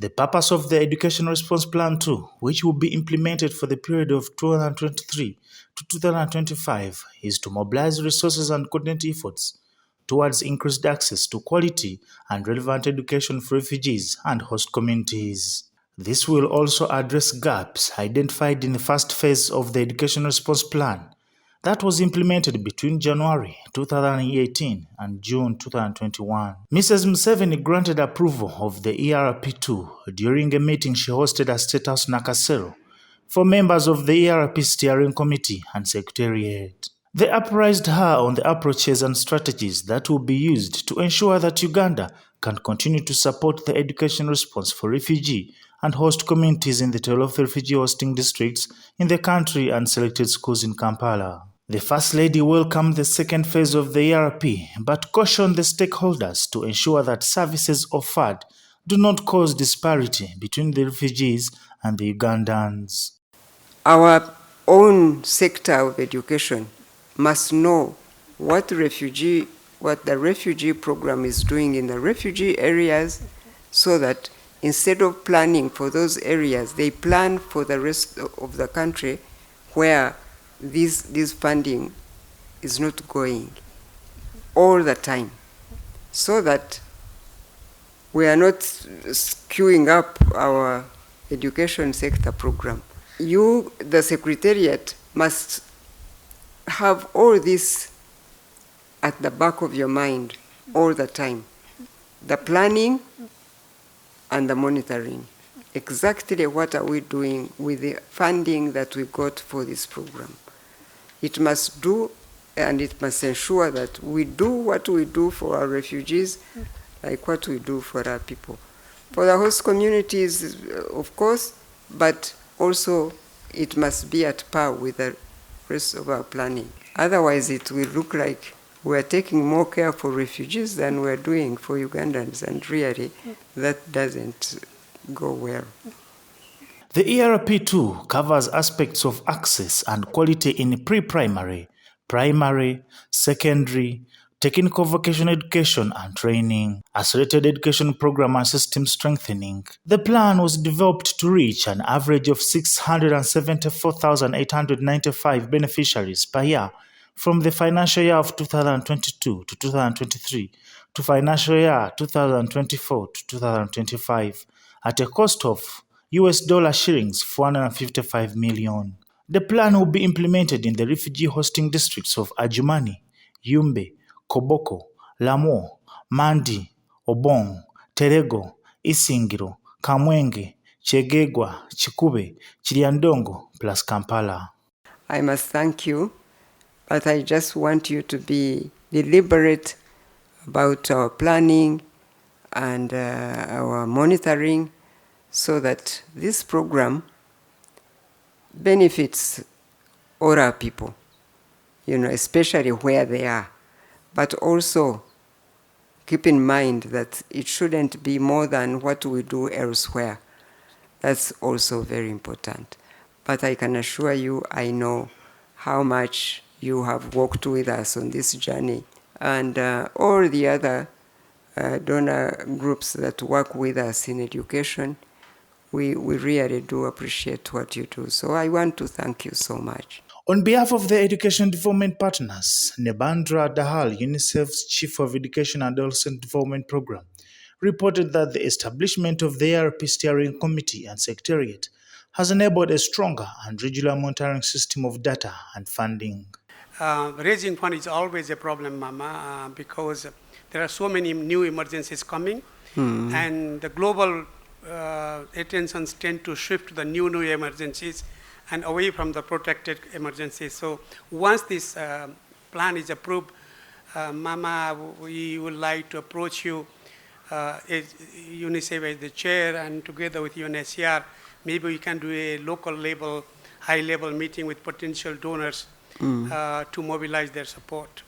The purpose of the Education Response Plan 2, which will be implemented for the period of 2023 to 2025, is to mobilize resources and coordinate efforts towards increased access to quality and relevant education for refugees and host communities. This will also address gaps identified in the first phase of the Education Response Plan that was implemented between January 2018 and June 2021. Mrs. Museveni granted approval of the ERP II during a meeting she hosted at State House Nakasero for members of the ERP Steering Committee and Secretariat. They apprised her on the approaches and strategies that will be used to ensure that Uganda can continue to support the education response for refugee and host communities in the 12 refugee hosting districts in the country and selected schools in Kampala. The First Lady welcomed the second phase of the ERP, but cautioned the stakeholders to ensure that services offered do not cause disparity between the refugees and the Ugandans. Our own sector of education must know what the refugee program is doing in the refugee areas, so that instead of planning for those areas, they plan for the rest of the country where this funding is not going all the time, so that we are not skewing up our education sector program. You, the Secretariat, must have all this at the back of your mind all the time. The planning and the monitoring. Exactly what are we doing with the funding that we got for this program? It must do, and it must ensure that we do what we do for our refugees, like what we do for our people. For the host communities, of course, but also it must be at par with the rest of our planning. Otherwise, it will look like we're taking more care for refugees than we're doing for Ugandans, and really, that doesn't go well. The ERP II covers aspects of access and quality in pre-primary, primary, secondary, technical vocational education and training, accelerated education program and system strengthening. The plan was developed to reach an average of 674,895 beneficiaries per year from the financial year of 2022 to 2023 to financial year 2024 to 2025 at a cost of $455 million. The plan will be implemented in the refugee hosting districts of Adjumani, Yumbe, Koboko, Lamu, Mandi, Obong, Terego, Isingiro, Kamwenge, Chegegwa, Chikube, Chiliandongo, plus Kampala. I must thank you, but I just want you to be deliberate about our planning and our monitoring, so that this program benefits all our people, especially where they are. But also keep in mind that it shouldn't be more than what we do elsewhere. That's also very important. But I can assure you, I know how much you have worked with us on this journey, and all the other donor groups that work with us in education. We really do appreciate what you do. So I want to thank you so much. On behalf of the Education Development Partners, Nebandra Dahal, UNICEF's Chief of Education and Adolescent Development Program, reported that the establishment of the ERP Steering Committee and Secretariat has enabled a stronger and regular monitoring system of data and funding. Raising fund is always a problem, Mama, because there are so many new emergencies coming, and the global attentions tend to shift to the new emergencies and away from the protected emergencies. So once this plan is approved, Mama, we would like to approach you as UNICEF as the chair, and together with UNHCR, maybe we can do a local level, high level meeting with potential donors to mobilize their support.